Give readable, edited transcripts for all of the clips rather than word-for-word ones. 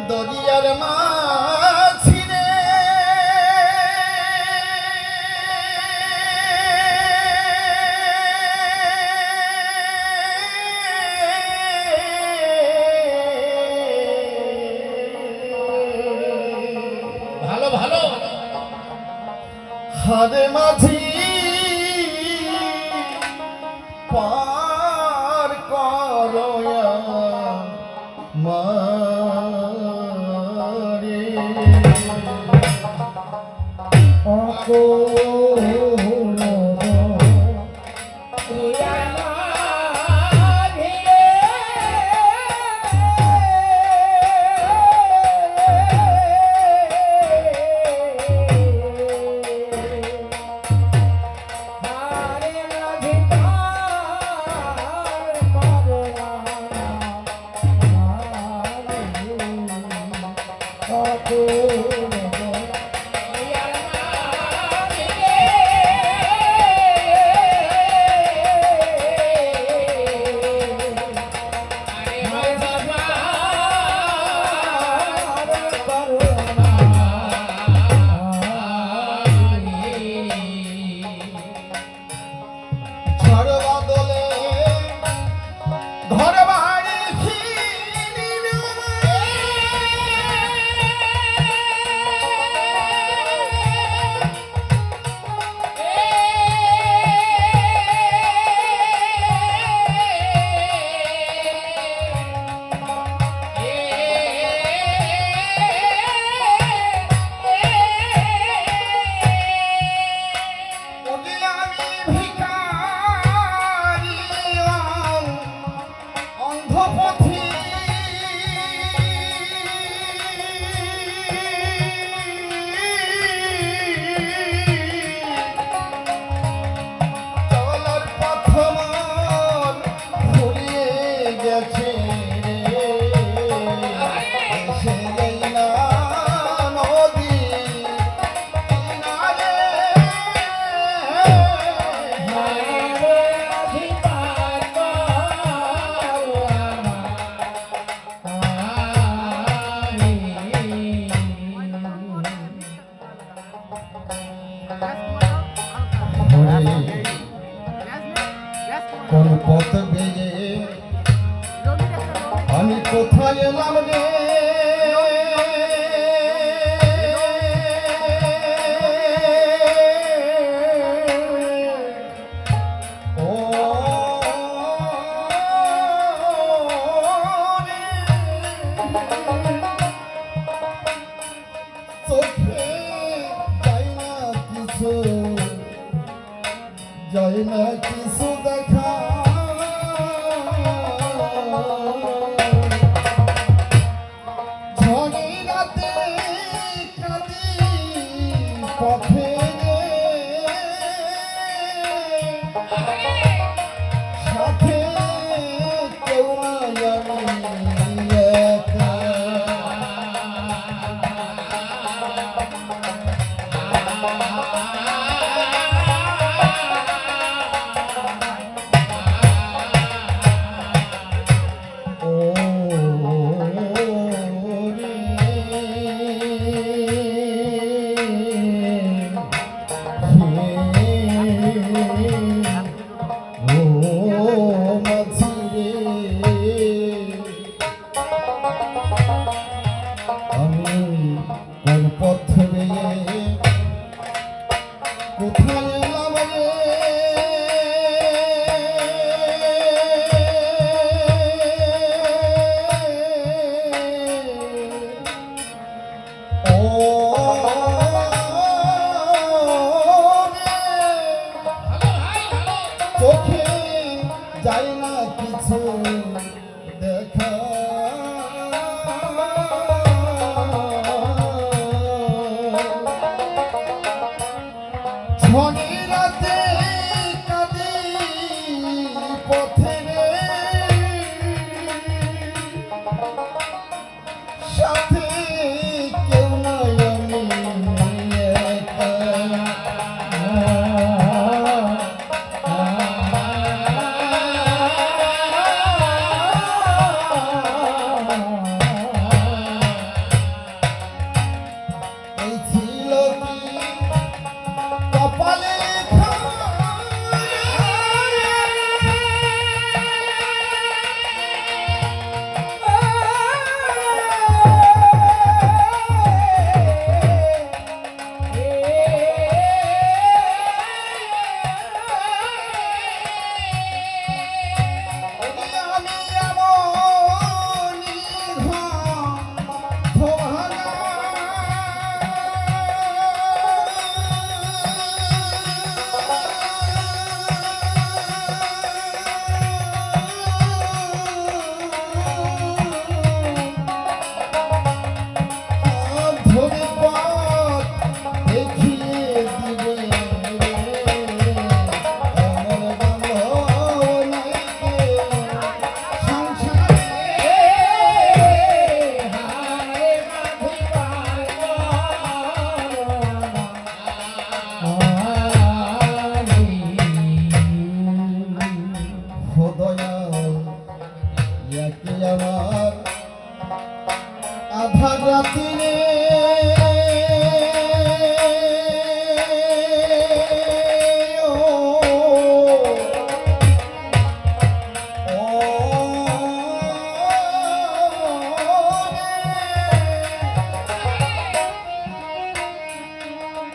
দরিয়ার মাঝিরে ভালো ভালো হারে মাঝি পার করয়া মারে কোন পথ বেয়ে আমি কোথায় এলাম রে ও চোখে যায় না কিছু দেখা সাথে কেউ নাই আমি একা। এই ছিল কি কপালে লেখা, আমি এমনই ধোঁয়ালা। ধন্যবাদ দেখিয়ে দিবে এমন বান্ধব নাই কেউ সংসারে। ও দয়াল, একে আমার আধার রাতিরে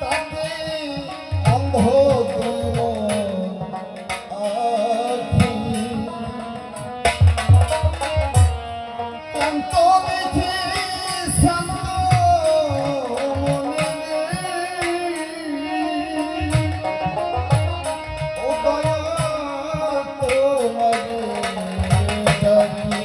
তাতে অন্ধ দুই আখি অন্ত দেখি শান্ত মনে ও দয়া তোমারে ডাকি।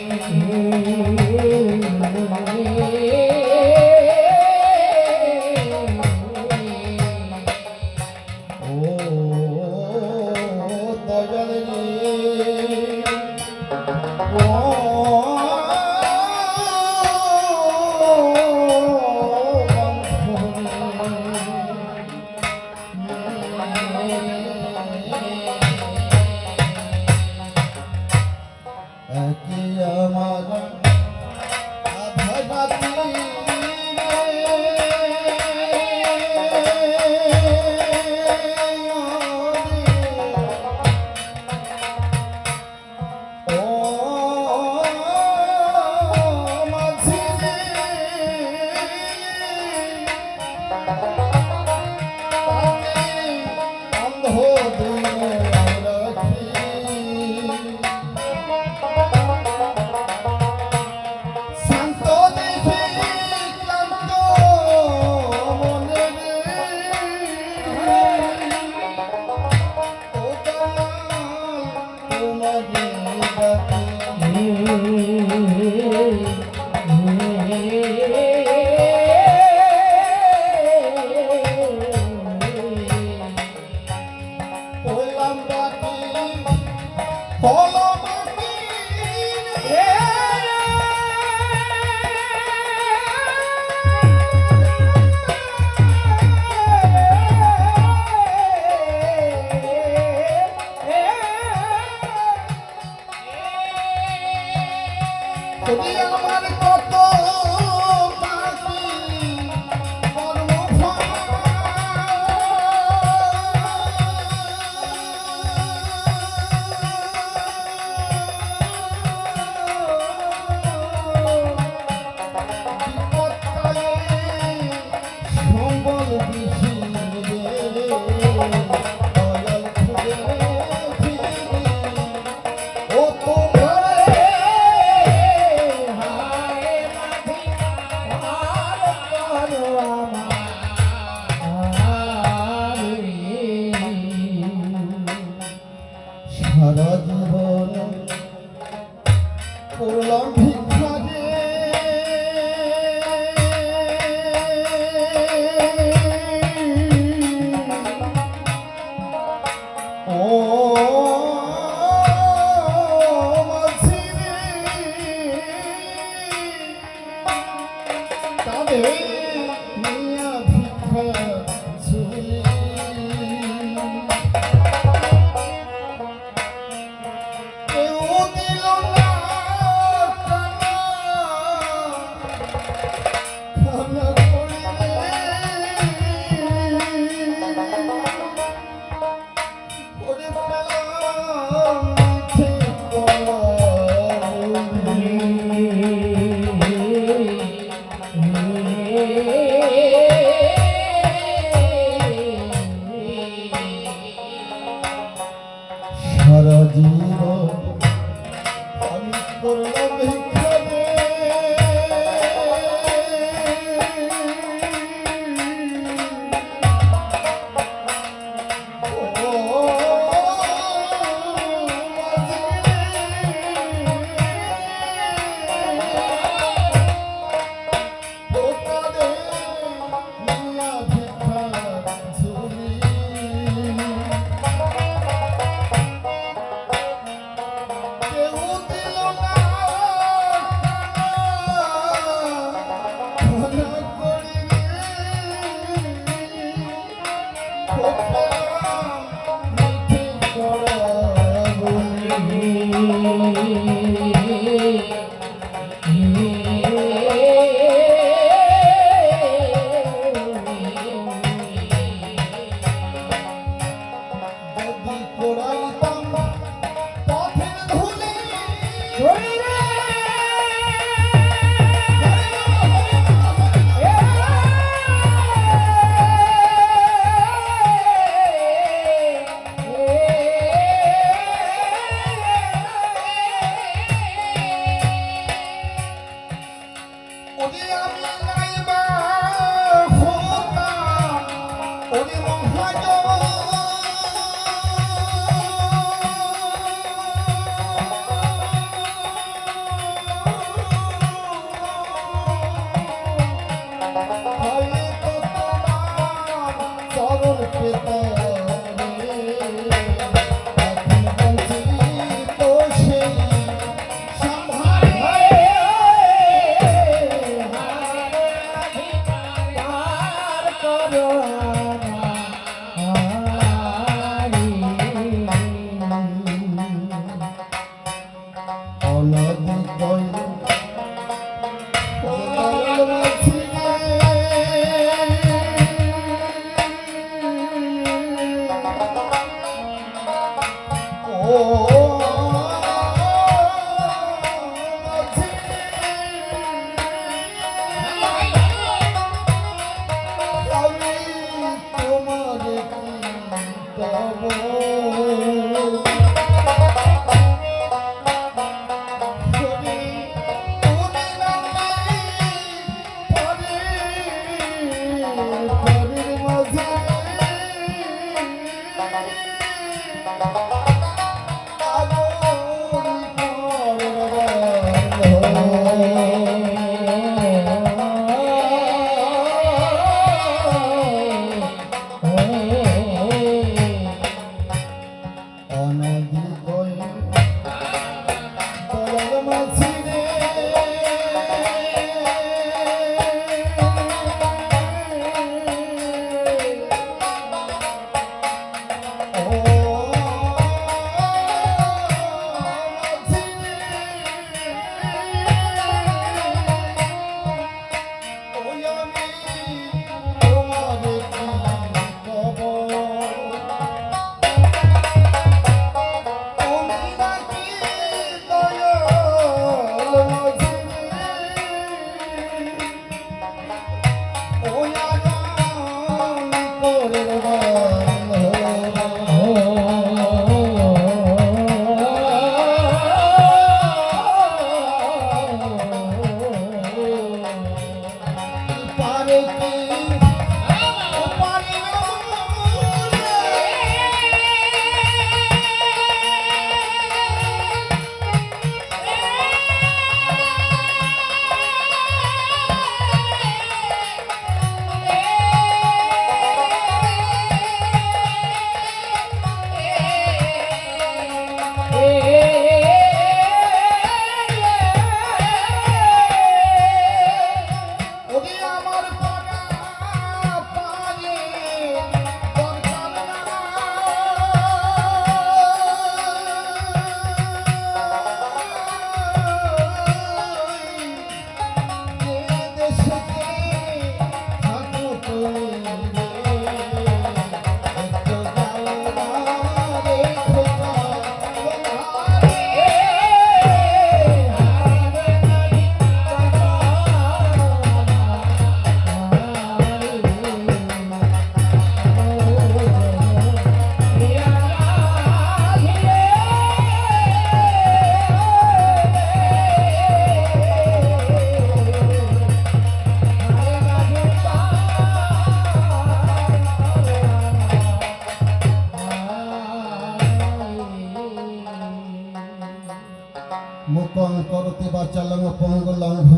ও দয়াল রে, একে আমার আধার রাতিরে ও মাঝি রে, তাতে অন্ধ দুই আখি শান্ত দেখে ক্লান্ত মনে রে, ও দয়াল তোমারে ডাকি। হলাম বাকি হলো বাকি রে, যদি আমার কত বাকি কর্মফল বিপদকালে সম্বল বিহীন রে, দয়াল খুঁজে ফিরি ও তোমারে হায় কাঁদে নিয়া ভিক্ষা ঝুলি কেউ দিল না কানা খানা করিলে ওরে পেলাম ঠিক সারা জীবন আমি করলাম ভিক্ষা রে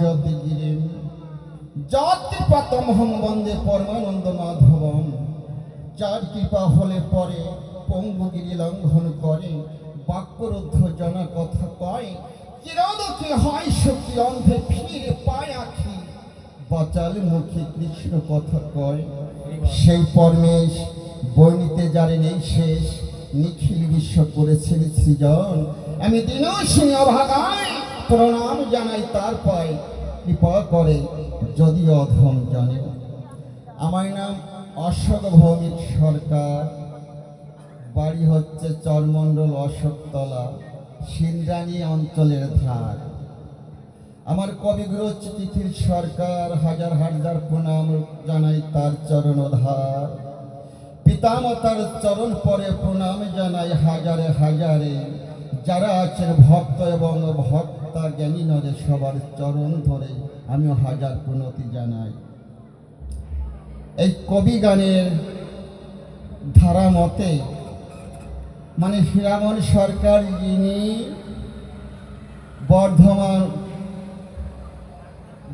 ভূয়তে গিরিম জাতিপাতমহং বন্দে পরমানন্দ মাধবম। যার কৃপা হলে পরে পঙ্গুগিরি লঙ্ঘন করে, বাক্যরুদ্ধ জনা কথা কয়, চিরদুঃখী হয় সখী অন্ধে ফিরে পায় আখি, বাচাল মুখে কৃষ্ণ কথা কয়। সেই পরমেশ বর্ণিতে যারে নেই শেষ, নিখিল বিশ্ব করেছেন সৃজন। আমি দিনশিনী অভাগায় প্রণাম জানাই তার পায়, কৃপা করে যদি অধম জানে। আমার নাম অশোক ভৌমিক সরকার, বাড়ি হচ্ছে চরমণ্ডল অশোকতলা, সিন্দ্রানী অঞ্চলের ধার। আমার কবিগুরু চিঠির সরকার, হাজার হাজার প্রণাম জানাই তার চরণ ধার। পিতামাতার চরণ পরে প্রণাম জানাই হাজারে হাজারে, যারা আছেন ভক্ত এবং ভক্তা জ্ঞানী নরে সবার চরণ ধরে আমিও হাজার প্রণতি জানাই। এই কবি গানের ধারা মতে মানে হীরামন সরকার যিনি বর্ধমান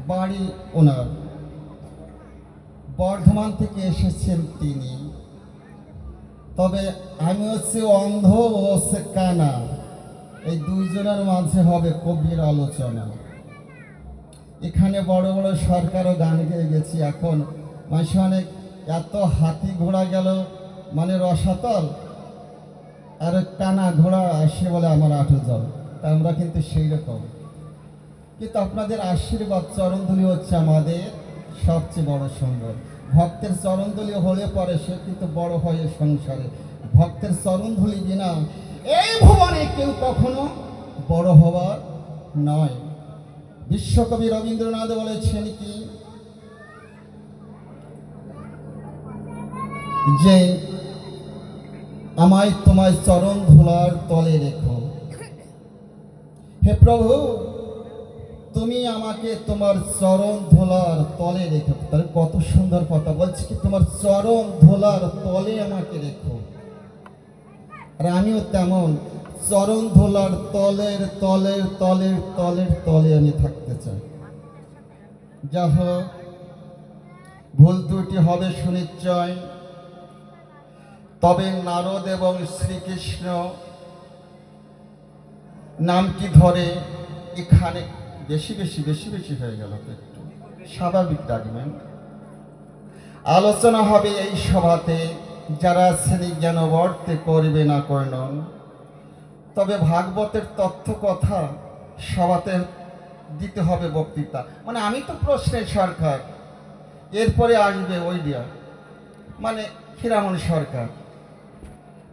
বাড়ি, ওনার বর্ধমান থেকে এসেছেন তিনি। তবে আমি হচ্ছে অন্ধ ও হচ্ছে কানা, এই দুইজনের মাঝে হবে কবির আলোচনা। এখানে বড় বড় সরকারও গান গেয়ে গেছি। এখন মানুষ অনেক এত হাতি ঘোড়া গেল মানে রসাতল, আর কানা ঘোড়া আসে বলে আমার আঠো জল। তা আমরা কিন্তু সেই রকম, কিন্তু আপনাদের আশীর্বাদ চরণধুলি হচ্ছে আমাদের সবচেয়ে বড় সম্বল। ভক্তের চরণধুলি হলে পরে সে কিন্তু বড় হয় সংসারে। ভক্তের চরণধুলি বিনা এই ভুবনে কেউ কখনো বড় হবার নয়। বিশ্বকবি রবীন্দ্রনাথ বলেছেন কি যে আমায় তোমায় চরণ ধুলার তলে রেখো, হে প্রভু তুমি আমাকে তোমার চরণ ধুলার তলে রেখো। তাহলে কত সুন্দর কথা বলছি কি, তোমার চরণ ধুলার তলে আমাকে রেখো। আর আমিও তেমন চরণ ধুলার তলের তলের তলের তলের তলে আমি থাকতে চাই। যা হোক, ভুল ত্রুটি হবে সুনিশ্চয়, তবে নারদ এবং শ্রীকৃষ্ণ নামটি ধরে এখানে বেশি বেশি বেশি বেশি হয়ে গেল, তো একটু স্বাভাবিক রাখবেন। আলোচনা হবে এই সভাতে, যারা শ্রেণী জ্ঞানবর্তে করবে না কর্ণন। তবে ভাগবতের তথ্য কথা সভাতে দিতে হবে বক্তৃতা। মানে আমি তো প্রশ্নের সরকার, এরপরে আসবে ওইডিয়া মানে হীরামন সরকার।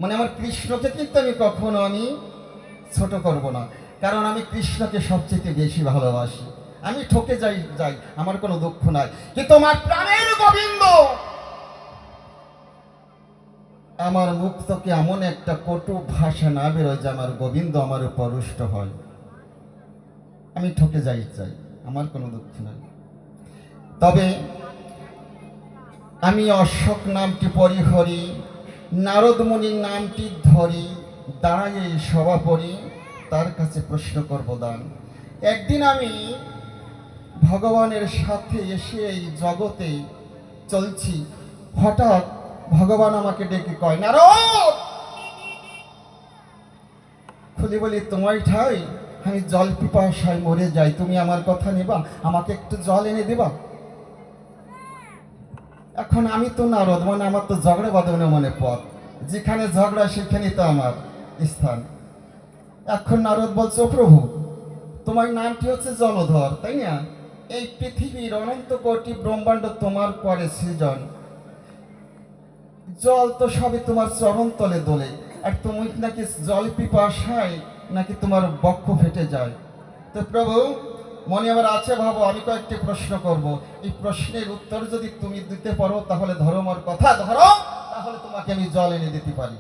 মানে আমার কৃষ্ণকে কিন্তু আমি কখনো আমি ছোট করব না, কারণ আমি কৃষ্ণকে সবচেয়ে বেশি ভালোবাসি। আমি ঠকে যাই যাই আমার কোনো দুঃখ নাই, কিন্তু আমার প্রাণের গোবিন্দ আমার মুখ থেকে এমন একটা কটু ভাষা না বেরোয় যে আমার গোবিন্দ আমার উপর রুষ্ট হয়। আমি ঠকে যাই চাই, আমার কোনো দুঃখ নাই। তবে আমি অশোক নামটি পরিহরি, নারদ মুনির নামটি ধরি, দাঁড়াই এই সভা পড়ি, তার কাছে প্রশ্ন করব দান। একদিন আমি ভগবানের সাথে এসে এই জগতে চলছি, হঠাৎ ভগবান আমাকে ডেকে কয়, নারদ। খুলি বলি, তোমায় ঠাই আমি জল পিপাসায় মরে যাই, তুমি আমার কথা নেবা, আমাকে একটু জল এনে দেবা। এখন আমি তো নারদ, মানে আমার তো ঝগড়া বাঁধনে মনে পথ, যেখানে ঝগড়া সেখানেই তো আমার স্থান। এখন নারদ বলছে, ও প্রভু তোমার নামটি হচ্ছে জলধর, তাই না? এই পৃথিবীর অনন্ত কোটি ব্রহ্মাণ্ড তোমার করে সৃজন, জল তো সবই তোমার চরণ তলে দোলে, আর তুমি নাকি জল পিপাসায় নাকি তোমার বক্ষ ফেটে যায়। তো প্রভু মনে আবার আছে ভাবো, আমি কয়েকটি প্রশ্ন করব, এই প্রশ্নের উত্তর যদি তুমি দিতে পারো তাহলে ধরো আমার কথা, ধরো তাহলে তোমাকে আমি জল এনে দিতে পারি।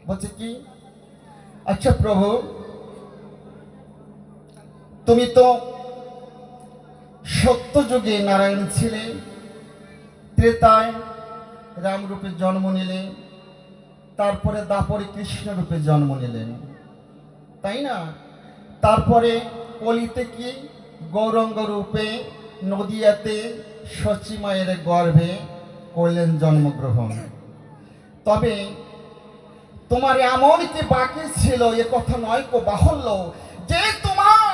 বলছে কি, আচ্ছা প্রভু তুমি তো সত্য যুগে নারায়ণ ছিলে, ত্রেতায় রাম রূপে জন্ম নিলেন, তারপরে দাপরে কৃষ্ণ রূপে জন্ম নিলেন, তাই না? তারপরে কলিতে কি গৌরাঙ্গ রূপে নদিয়াতে শচী মায়ের গর্ভে করলেন জন্মগ্রহণ। তবে তোমার এমন কি বাকি ছিল এ কথা নয় কো বাহুল্য যে তোমার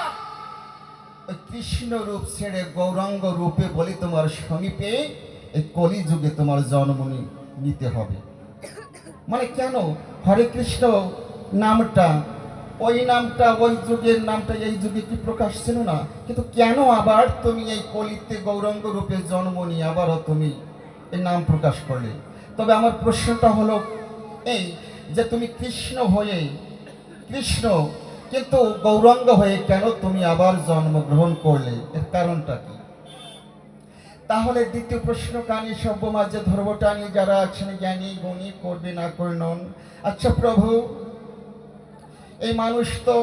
ওই কৃষ্ণ রূপ ছেড়ে গৌরাঙ্গ রূপে বলি তোমার সমীপে এই কলিযুগে তোমার জন্ম নিতে হবে। মানে কেন হরে কৃষ্ণ নামটা ওই নামটা ওই যুগের নামটা এই যুগে কি প্রকাশ ছিল না, কিন্তু কেন আবার তুমি এই কলিতে গৌরাঙ্গ রূপে জন্ম নিয়ে আবারও তুমি এই নাম প্রকাশ করলে? তবে আমার প্রশ্নটা হলো এই যে তুমি কৃষ্ণ হয়ে কৃষ্ণ কিন্তু গৌরাঙ্গ হয়ে কেন তুমি আবার জন্মগ্রহণ করলে, এর কারণটা কি? তাহলে দ্বিতীয় প্রশ্ন কানি সভ্য মাঝে ধর্মটা নিয়ে যারা আছেন জ্ঞানী গুণী করবে না করনন। আচ্ছা প্রভু, এই মানুষ তো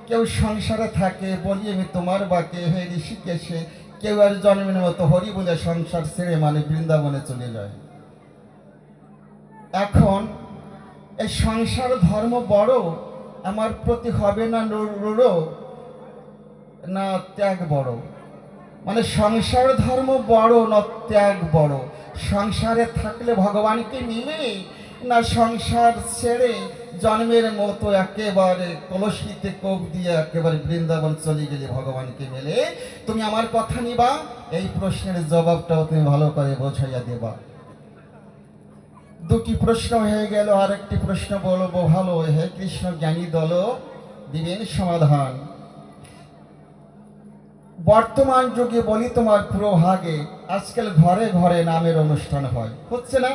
কেউ সংসারে থাকে বলি আমি তোমার বাকে হে ঋষিকেশে, কেউ আর জন্মের মতো হরি বলে সংসার ছেড়ে মানে বৃন্দাবনে চলে যায়। এখন এই সংসার ধর্ম বড় আমার প্রতি হবে না রূঢ়, না ত্যাগ বড়? মানে সংসার ধর্ম বড় না ত্যাগ বড়? সংসারে থাকলে ভগবানকে মিলে, না সংসার ছেড়ে জন্মের মতো একেবারে কলসিতে কোপ দিয়ে একেবারে বৃন্দাবন চলে গেলে ভগবানকে মেলে? তুমি আমার কথা নিবা, এই প্রশ্নের জবাবটাও তুমি ভালো করে বোঝাইয়া দেবা। দুটি প্রশ্ন হয়ে গেল, আর একটি প্রশ্ন বলবো ভালো, হে কৃষ্ণ জ্ঞানী দল দিবেন সমাধান। বর্তমান যুগে বলি তোমার পুরো ভাগে আজকাল ঘরে ঘরে নামের অনুষ্ঠান হয়, হচ্ছে না?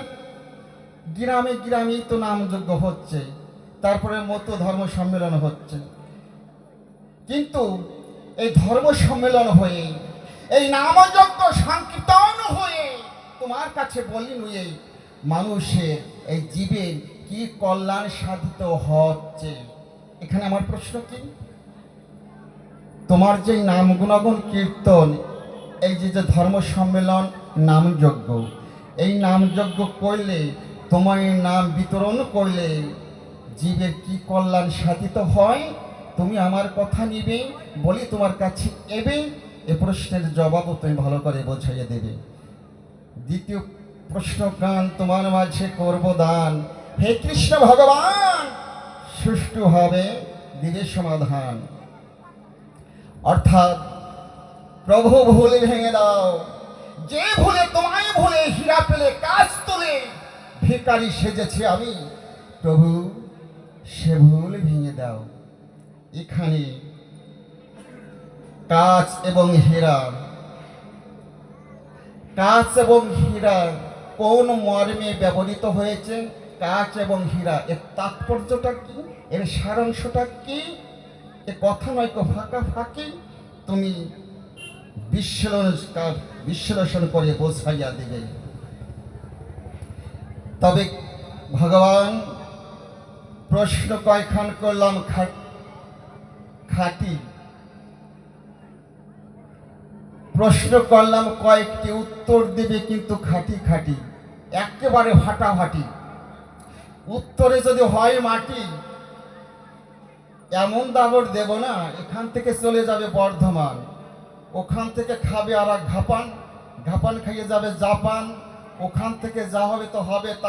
গ্রামে গ্রামেই তো নামযজ্ঞ হচ্ছে, তারপরে মতো ধর্ম সম্মেলন হচ্ছে। কিন্তু এই ধর্ম সম্মেলন হয়ে এই নামযজ্ঞ সংকীর্তন হয়ে তোমার কাছে বলি নুয়ে মানুষের এই জীবের কি কল্যাণ সাধিত হচ্ছে? এখানে আমার প্রশ্ন কি, তোমার যে নাম গুণাগুণ কীর্তন, এই যে যে ধর্ম সম্মেলন নামযজ্ঞ, এই নামযজ্ঞ করলে তোমার এই নাম বিতরণ করলে জীবের কি কল্যাণ সাধিত হয়? তুমি আমার কথা নিবে বলি তোমার কাছে এবে, এ প্রশ্নের জবাবও তুমি ভালো করে বোঝাইয়ে দেবে। দ্বিতীয় প্রশ্ন গান তোমার মাঝে করব দান, হে কৃষ্ণ ভগবান সুষ্ঠু হবে দিবে সমাধান। অর্থাৎ প্রভু ভুল ভেঙে দাও, যে ভুলে তোমায় ভুলে হীরা পেলে কাজ তোলে ভিখারি সেজেছি আমি, প্রভু সে ভুল ভেঙে দাও। এখানে কাঁচ এবং হীরা, কাঁচ এবং হীরা কোন মর্মে ব্যবহৃত হয়েছে? কাঁচ এবং হীরা, এর তাৎপর্যটা কি, এর সারাংশটা কি? এ কথা নয় তো ফাঁকা ফাঁকি, তুমি বিশ্লেষণ করে বোঝাইয়া দেবে। তবে ভগবান প্রশ্ন কয়খান করলাম খাঁটি, প্রশ্ন করলাম কয়েকটি, উত্তর দেবে কিন্তু খাঁটি খাঁটি, একেবারে ফাটাফাটি। উত্তরে যদি হয় মাটি, এমন দাবড় দেব না এখান থেকে চলে যাবে বর্ধমান, ওখান থেকে খাবে আর এক ঘাপান, ঘাপান খাইয়ে যাবে জাপান, ওখান থেকে যা হবে তো হবে তা